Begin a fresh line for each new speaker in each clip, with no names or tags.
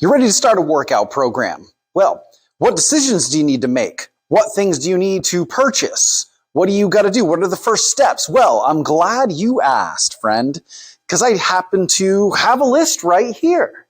You're ready to start a workout program. Well, what decisions do you need to make? What things do you need to purchase? What do you got to do? What are the first steps? Well, I'm glad you asked, friend, because I happen to have a list right here.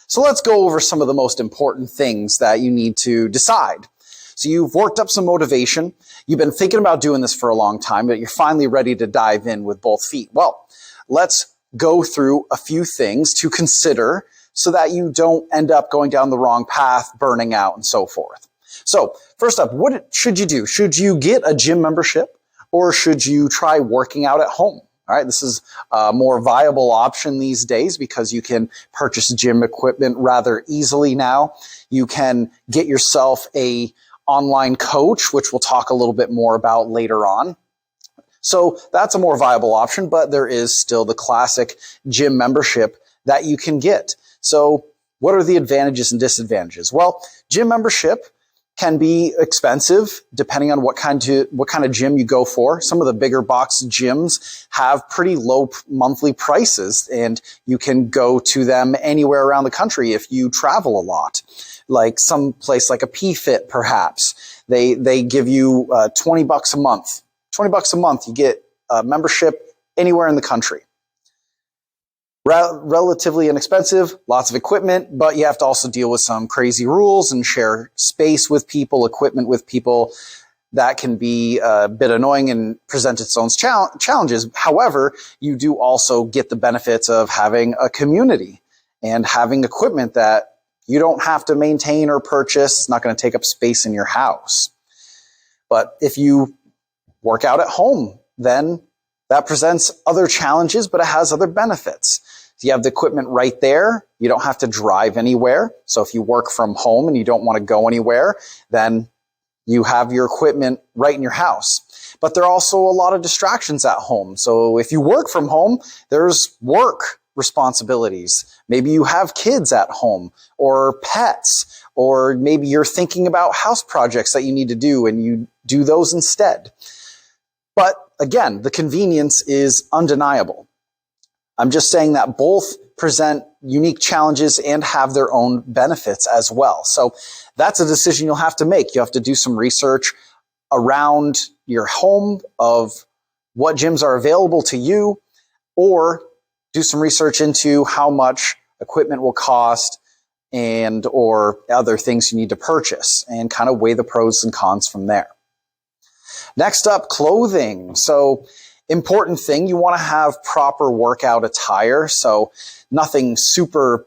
So let's go over some of the most important things that you need to decide. So you've worked up some motivation. You've been thinking about doing this for a long time, but you're finally ready to dive in with both feet. Well, let's go through a few things to consider so that you don't end up going down the wrong path, burning out, and so forth. So first up, what should you do? Should you get a gym membership or should you try working out at home? All right, this is a more viable option these days because you can purchase gym equipment rather easily now. You can get yourself a online coach, which we'll talk a little bit more about later on. So that's a more viable option, but there is still the classic gym membership that you can get. So what are the advantages and disadvantages? Well, gym membership can be expensive depending on what kind of gym you go for. Some of the bigger box gyms have pretty low monthly prices, and you can go to them anywhere around the country if you travel a lot. Like some place like a PFit, perhaps. They give you $20 a month. $20 a month, you get a membership anywhere in the country. Relatively inexpensive, lots of equipment, but you have to also deal with some crazy rules and share space with people, equipment with people. That can be a bit annoying and present its own challenges. However, you do also get the benefits of having a community and having equipment that you don't have to maintain or purchase. It's not going to take up space in your house. But if you work out at home, then that presents other challenges, but it has other benefits. You have the equipment right there. You don't have to drive anywhere. So if you work from home and you don't want to go anywhere, then you have your equipment right in your house. But there are also a lot of distractions at home. So if you work from home, there's work responsibilities. Maybe you have kids at home or pets, or maybe you're thinking about house projects that you need to do and you do those instead. But again, the convenience is undeniable. I'm just saying that both present unique challenges and have their own benefits as well. So that's a decision you'll have to make. You have to do some research around your home of what gyms are available to you, or do some research into how much equipment will cost and or other things you need to purchase, and kind of weigh the pros and cons from there. Next up, clothing. So important thing, you want to have proper workout attire. So nothing super,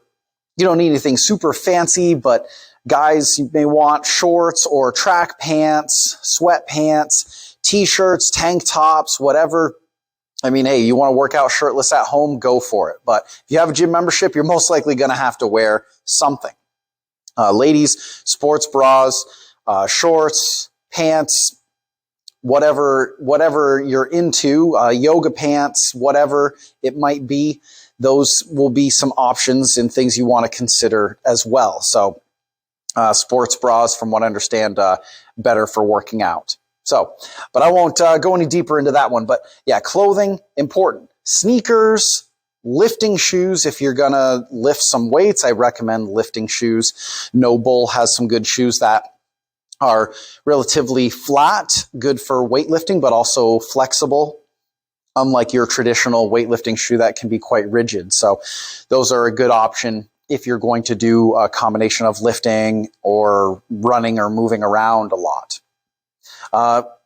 you don't need anything super fancy, but guys, you may want shorts or track pants, sweatpants, t-shirts, tank tops, whatever. I mean, hey, you want to work out shirtless at home, go for it. But if you have a gym membership, you're most likely going to have to wear something. Ladies, sports bras, shorts, pants, whatever you're into, yoga pants, whatever it might be, those will be some options and things you want to consider as well. So sports bras, from what I understand, better for working out. So, but I won't go any deeper into that one. But yeah, clothing, important. Sneakers, lifting shoes. If you're going to lift some weights, I recommend lifting shoes. Noble has some good shoes that are relatively flat, good for weightlifting, but also flexible, unlike your traditional weightlifting shoe that can be quite rigid. So those are a good option if you're going to do a combination of lifting or running or moving around a lot.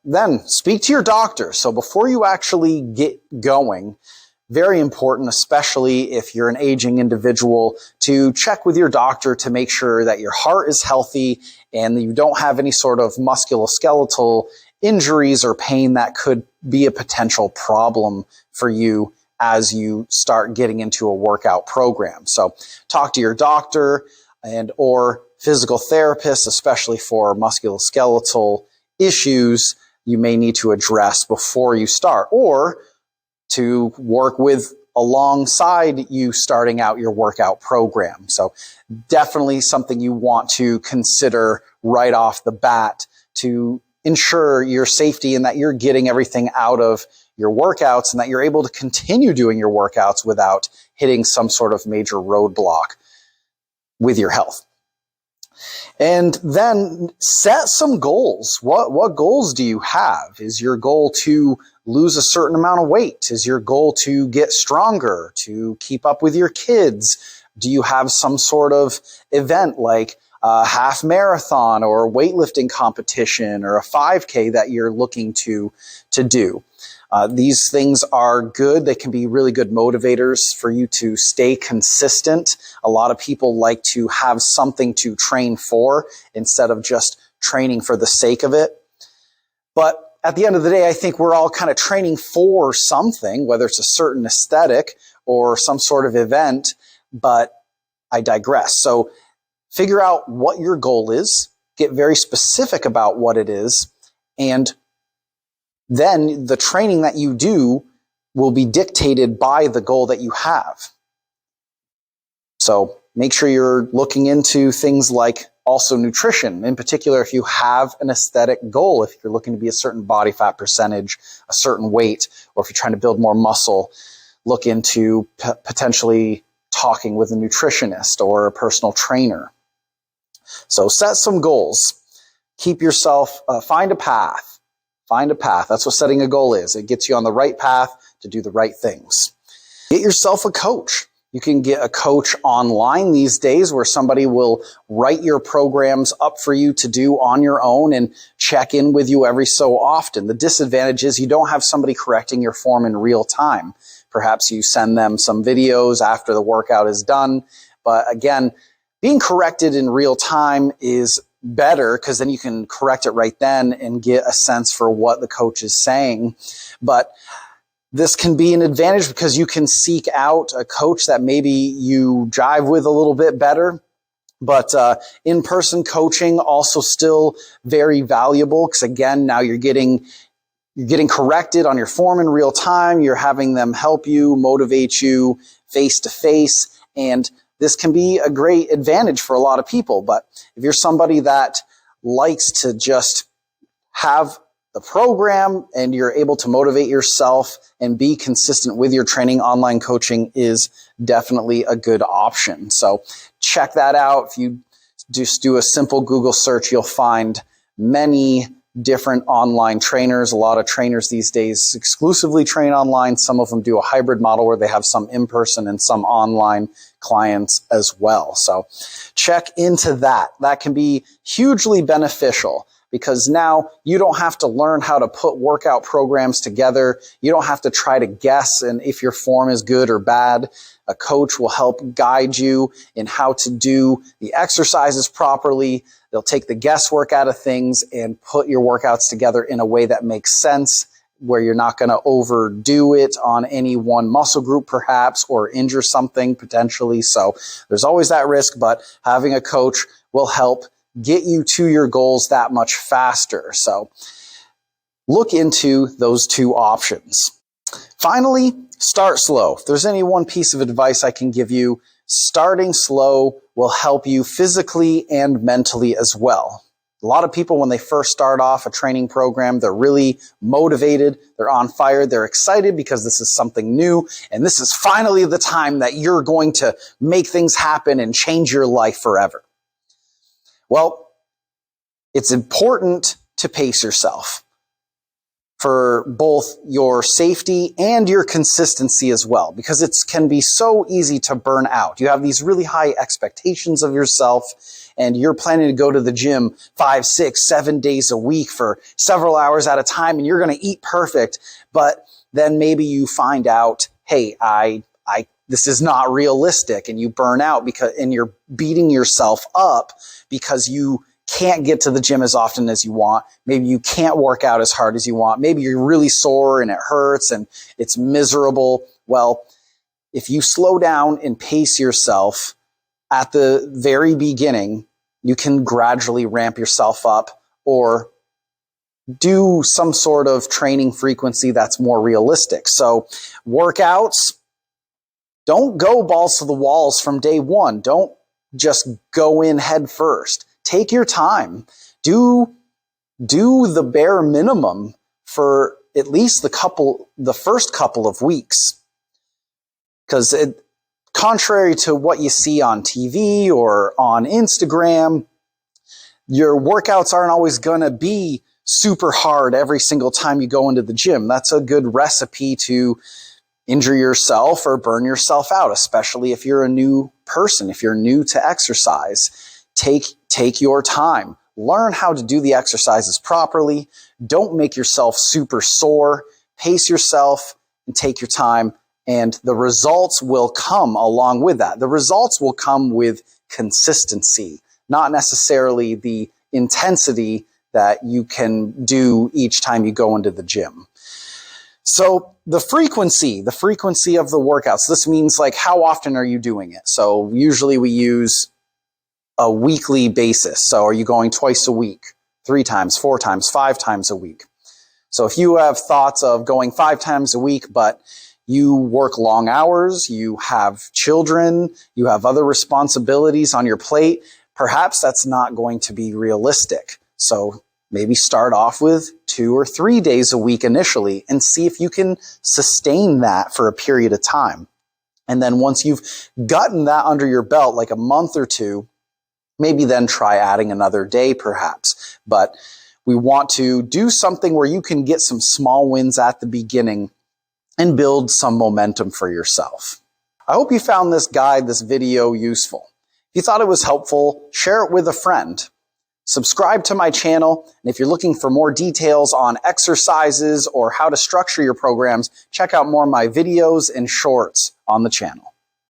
Then speak to your doctor. So before you actually get going, very important, especially if you're an aging individual, to check with your doctor to make sure that your heart is healthy and that you don't have any sort of musculoskeletal injuries or pain that could be a potential problem for you as you start getting into a workout program. So talk to your doctor and or physical therapist, especially for musculoskeletal issues you may need to address before you start, or to work with alongside you starting out your workout program. So definitely something you want to consider right off the bat to ensure your safety and that you're getting everything out of your workouts and that you're able to continue doing your workouts without hitting some sort of major roadblock. with your health. And then set some goals. What goals do you have? Is your goal to lose a certain amount of weight? Is your goal to get stronger, to keep up with your kids? Do you have some sort of event like a half marathon or a weightlifting competition or a 5K that you're looking to do? These things are good. They can be really good motivators for you to stay consistent. A lot of people like to have something to train for instead of just training for the sake of it. But at the end of the day, I think we're all kind of training for something, whether it's a certain aesthetic or some sort of event, but I digress. So figure out what your goal is, get very specific about what it is, and then the training that you do will be dictated by the goal that you have. So make sure you're looking into things like also nutrition. In particular, if you have an aesthetic goal, if you're looking to be a certain body fat percentage, a certain weight, or if you're trying to build more muscle, look into potentially talking with a nutritionist or a personal trainer. So set some goals. Keep yourself, find a path. Find a path. That's what setting a goal is. It gets you on the right path to do the right things. Get yourself a coach. You can get a coach online these days where somebody will write your programs up for you to do on your own and check in with you every so often. The disadvantage is you don't have somebody correcting your form in real time. Perhaps you send them some videos after the workout is done. But again, being corrected in real time is better because then you can correct it right then and get a sense for what the coach is saying. But this can be an advantage because you can seek out a coach that maybe you jive with a little bit better. But in-person coaching also still very valuable because again, now you're getting corrected on your form in real time. You're having them help you, motivate you face to face, and this can be a great advantage for a lot of people. But if you're somebody that likes to just have the program and you're able to motivate yourself and be consistent with your training, online coaching is definitely a good option. So check that out. If you just do a simple Google search, you'll find many different online trainers. A lot of trainers these days exclusively train online. Some of them do a hybrid model where they have some in-person and some online clients as well. So check into that. That can be hugely beneficial because now you don't have to learn how to put workout programs together. You don't have to try to guess and if your form is good or bad. A coach will help guide you in how to do the exercises properly. They'll take the guesswork out of things and put your workouts together in a way that makes sense, where you're not going to overdo it on any one muscle group perhaps or injure something potentially. So there's always that risk, but having a coach will help get you to your goals that much faster. So look into those two options. Finally, start slow. If there's any one piece of advice I can give you, starting slow will help you physically and mentally as well. A lot of people, when they first start off a training program, they're really motivated, they're on fire, they're excited because this is something new, and this is finally the time that you're going to make things happen and change your life forever. Well, it's important to pace yourself for both your safety and your consistency as well, because it can be so easy to burn out. You have these really high expectations of yourself, and you're planning to go to the gym 5, 6, 7 days a week for several hours at a time, and you're going to eat perfect. But then maybe you find out, hey, this is not realistic, and you burn out and you're beating yourself up because you can't get to the gym as often as you want. Maybe you can't work out as hard as you want. Maybe you're really sore and it hurts and it's miserable. Well, if you slow down and pace yourself at the very beginning, you can gradually ramp yourself up or do some sort of training frequency that's more realistic. So workouts, don't go balls to the walls from day one. Don't just go in head first. Take your time. Do the bare minimum for at least the first couple of weeks. Because contrary to what you see on TV or on Instagram, your workouts aren't always going to be super hard every single time you go into the gym. That's a good recipe to injure yourself or burn yourself out, especially if you're a new person, if you're new to exercise. Take your time. Learn how to do the exercises properly. Don't make yourself super sore. Pace yourself and take your time, and the results will come along with that. The results will come with consistency, not necessarily the intensity that you can do each time you go into the gym. So the frequency of the workouts, this means like how often are you doing it? So usually we use a weekly basis. So are you going twice a week, 3 times, 4 times, 5 times a week? So if you have thoughts of going 5 times a week, but you work long hours, you have children, you have other responsibilities on your plate, perhaps that's not going to be realistic. So maybe start off with 2 or 3 days a week initially and see if you can sustain that for a period of time. And then once you've gotten that under your belt, like a month or 2, maybe then try adding another day perhaps. But we want to do something where you can get some small wins at the beginning and build some momentum for yourself. I hope you found this guide, this video useful. If you thought it was helpful, share it with a friend. Subscribe to my channel, and if you're looking for more details on exercises or how to structure your programs, check out more of my videos and shorts on the channel.